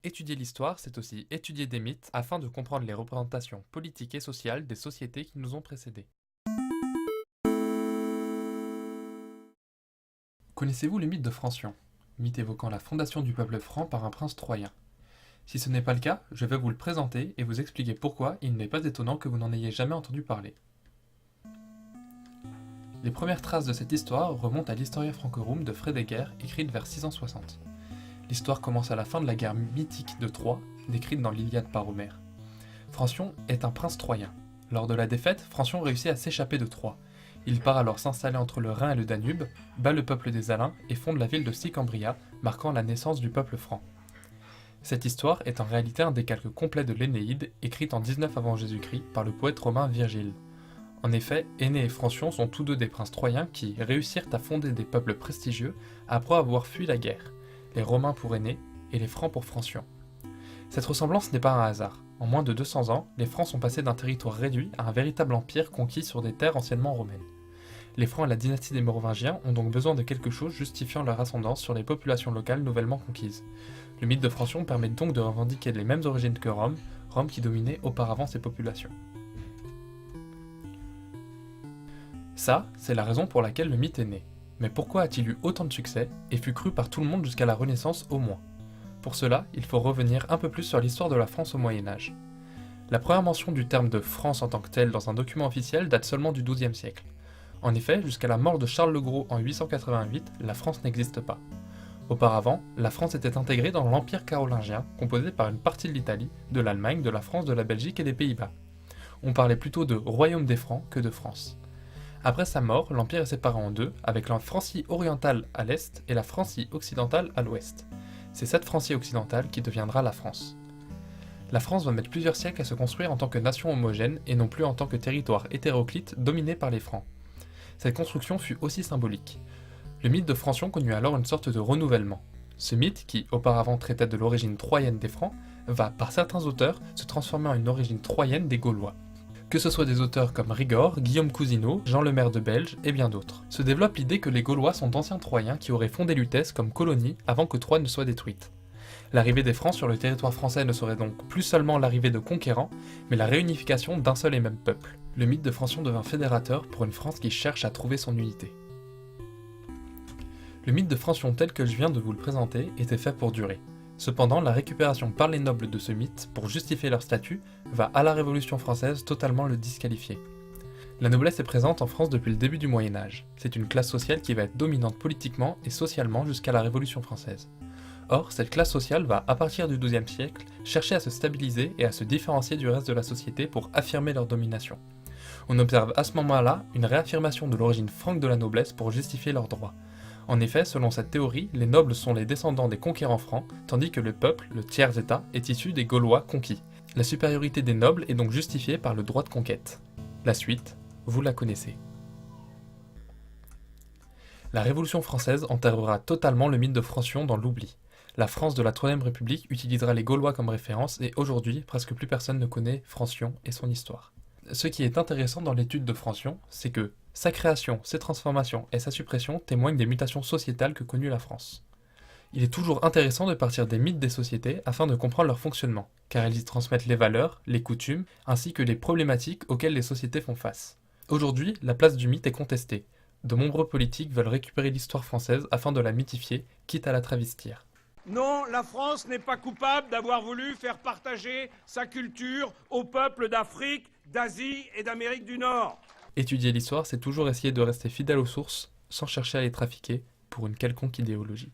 Étudier l'histoire, c'est aussi étudier des mythes afin de comprendre les représentations politiques et sociales des sociétés qui nous ont précédés. Connaissez-vous le mythe de Francion? Mythe évoquant la fondation du peuple franc par un prince troyen. Si ce n'est pas le cas, je vais vous le présenter et vous expliquer pourquoi il n'est pas étonnant que vous n'en ayez jamais entendu parler. Les premières traces de cette histoire remontent à l'Historia Francorum de Frédéguerre, écrite vers 660. L'histoire commence à la fin de la guerre mythique de Troie, décrite dans l'Iliade par Homère. Francion est un prince troyen. Lors de la défaite, Francion réussit à s'échapper de Troie. Il part alors s'installer entre le Rhin et le Danube, bat le peuple des Alains et fonde la ville de Sicambria, marquant la naissance du peuple franc. Cette histoire est en réalité un décalque complet de l'Énéide, écrite en 19 avant Jésus-Christ par le poète romain Virgile. En effet, Énée et Francion sont tous deux des princes troyens qui réussirent à fonder des peuples prestigieux après avoir fui la guerre, les Romains pour Énée et les Francs pour Francion. Cette ressemblance n'est pas un hasard. En moins de 200 ans, les Francs sont passés d'un territoire réduit à un véritable empire conquis sur des terres anciennement romaines. Les Francs et la dynastie des Mérovingiens ont donc besoin de quelque chose justifiant leur ascendance sur les populations locales nouvellement conquises. Le mythe de Francion permet donc de revendiquer les mêmes origines que Rome, Rome qui dominait auparavant ces populations. Ça, c'est la raison pour laquelle le mythe est né. Mais pourquoi a-t-il eu autant de succès et fut cru par tout le monde jusqu'à la Renaissance au moins? Pour cela, il faut revenir un peu plus sur l'histoire de la France au Moyen-Âge. La première mention du terme de France en tant que tel dans un document officiel date seulement du XIIe siècle. En effet, jusqu'à la mort de Charles le Gros en 888, la France n'existe pas. Auparavant, la France était intégrée dans l'Empire carolingien, composé par une partie de l'Italie, de l'Allemagne, de la France, de la Belgique et des Pays-Bas. On parlait plutôt de Royaume des Francs que de France. Après sa mort, l'Empire est séparé en deux, avec la Francie orientale à l'est et la Francie occidentale à l'ouest. C'est cette Francie occidentale qui deviendra la France. La France va mettre plusieurs siècles à se construire en tant que nation homogène et non plus en tant que territoire hétéroclite dominé par les Francs. Cette construction fut aussi symbolique. Le mythe de Francion connut alors une sorte de renouvellement. Ce mythe, qui auparavant traitait de l'origine troyenne des Francs, va, par certains auteurs, se transformer en une origine troyenne des Gaulois. Que ce soit des auteurs comme Rigord, Guillaume Cousineau, Jean Lemaire de Belge et bien d'autres. Se développe l'idée que les Gaulois sont d'anciens Troyens qui auraient fondé Lutèce comme colonie avant que Troie ne soit détruite. L'arrivée des Francs sur le territoire français ne serait donc plus seulement l'arrivée de conquérants, mais la réunification d'un seul et même peuple. Le mythe de Francion devint fédérateur pour une France qui cherche à trouver son unité. Le mythe de Francion tel que je viens de vous le présenter était fait pour durer. Cependant, la récupération par les nobles de ce mythe pour justifier leur statut va à la Révolution française totalement le disqualifier. La noblesse est présente en France depuis le début du Moyen-Âge. C'est une classe sociale qui va être dominante politiquement et socialement jusqu'à la Révolution française. Or, cette classe sociale va, à partir du XIIe siècle, chercher à se stabiliser et à se différencier du reste de la société pour affirmer leur domination. On observe à ce moment-là une réaffirmation de l'origine franque de la noblesse pour justifier leurs droits. En effet, selon cette théorie, les nobles sont les descendants des conquérants francs, tandis que le peuple, le tiers-état, est issu des Gaulois conquis. La supériorité des nobles est donc justifiée par le droit de conquête. La suite, vous la connaissez. La Révolution française enterrera totalement le mythe de Francion dans l'oubli. La France de la Troisième République utilisera les Gaulois comme référence et aujourd'hui, presque plus personne ne connaît Francion et son histoire. Ce qui est intéressant dans l'étude de Francion, c'est que sa création, ses transformations et sa suppression témoignent des mutations sociétales que connut la France. Il est toujours intéressant de partir des mythes des sociétés afin de comprendre leur fonctionnement, car ils y transmettent les valeurs, les coutumes, ainsi que les problématiques auxquelles les sociétés font face. Aujourd'hui, la place du mythe est contestée. De nombreux politiques veulent récupérer l'histoire française afin de la mythifier, quitte à la travestir. Non, la France n'est pas coupable d'avoir voulu faire partager sa culture aux peuples d'Afrique, d'Asie et d'Amérique du Nord. Étudier l'histoire, c'est toujours essayer de rester fidèle aux sources, sans chercher à les trafiquer pour une quelconque idéologie.